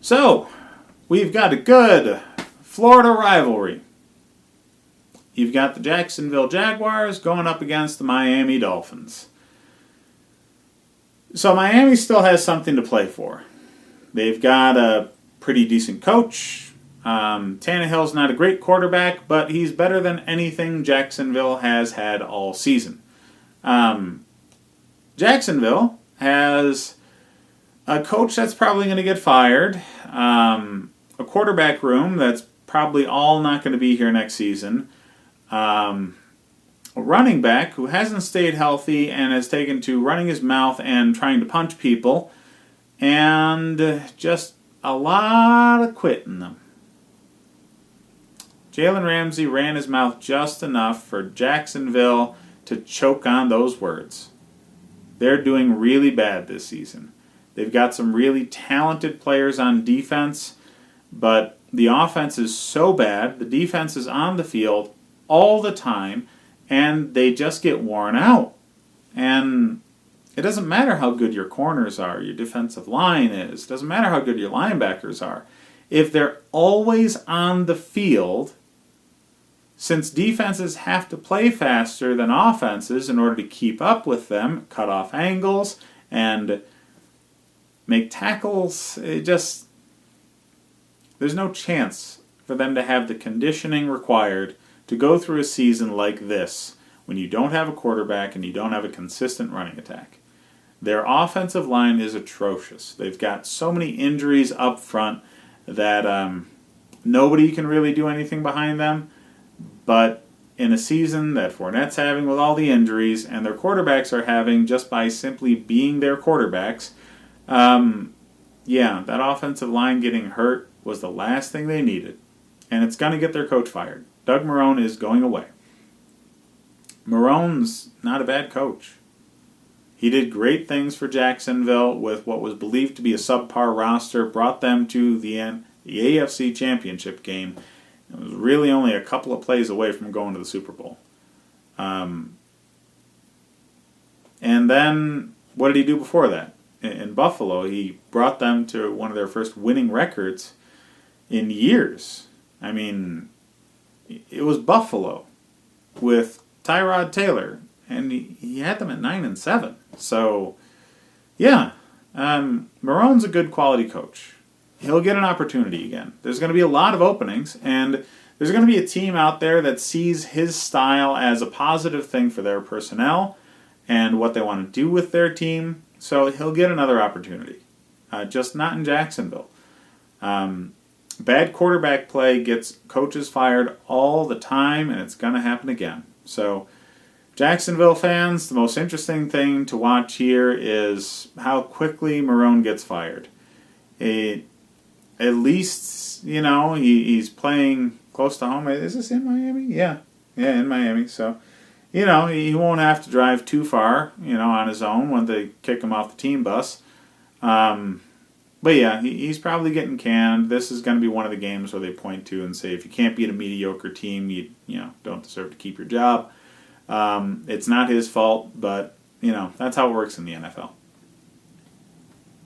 So, we've got a good Florida rivalry. You've got the Jacksonville Jaguars going up against the Miami Dolphins. So Miami still has something to play for. They've got a pretty decent coach. Tannehill's not a great quarterback, but he's better than anything Jacksonville has had all season. Jacksonville has a coach that's probably going to get fired, a quarterback room that's probably all not going to be here next season, a running back who hasn't stayed healthy and has taken to running his mouth and trying to punch people, and just a lot of quitting them. Jalen Ramsey ran his mouth just enough for Jacksonville to choke on those words. They're doing really bad this season. They've got some really talented players on defense, but the offense is so bad, the defense is on the field all the time, and they just get worn out. And it doesn't matter how good your corners are, your defensive line is. It doesn't matter how good your linebackers are. If they're always on the field, since defenses have to play faster than offenses in order to keep up with them, cut off angles, and make tackles, there's no chance for them to have the conditioning required to go through a season like this when you don't have a quarterback and you don't have a consistent running attack. Their offensive line is atrocious. They've got so many injuries up front that nobody can really do anything behind them. But in a season that Fournette's having with all the injuries and their quarterbacks are having just by simply being their quarterbacks, that offensive line getting hurt was the last thing they needed. And it's going to get their coach fired. Doug Marrone is going away. Marrone's not a bad coach. He did great things for Jacksonville with what was believed to be a subpar roster, brought them to the AFC Championship game. It was really only a couple of plays away from going to the Super Bowl. And then, what did he do before that? In Buffalo, he brought them to one of their first winning records in years. I mean, it was Buffalo with Tyrod Taylor, and he had them at 9-7. So, Marrone's a good quality coach. He'll get an opportunity again. There's going to be a lot of openings, and there's going to be a team out there that sees his style as a positive thing for their personnel and what they want to do with their team. So he'll get another opportunity, just not in Jacksonville. Bad quarterback play gets coaches fired all the time, and it's going to happen again. So Jacksonville fans, the most interesting thing to watch here is how quickly Marrone gets fired. At least, he's playing close to home. Is this in Miami? Yeah, in Miami. So, he won't have to drive too far, on his own when they kick him off the team bus. But yeah, he's probably getting canned. This is going to be one of the games where they point to and say, if you can't beat a mediocre team, you don't deserve to keep your job. It's not his fault, but, that's how it works in the NFL.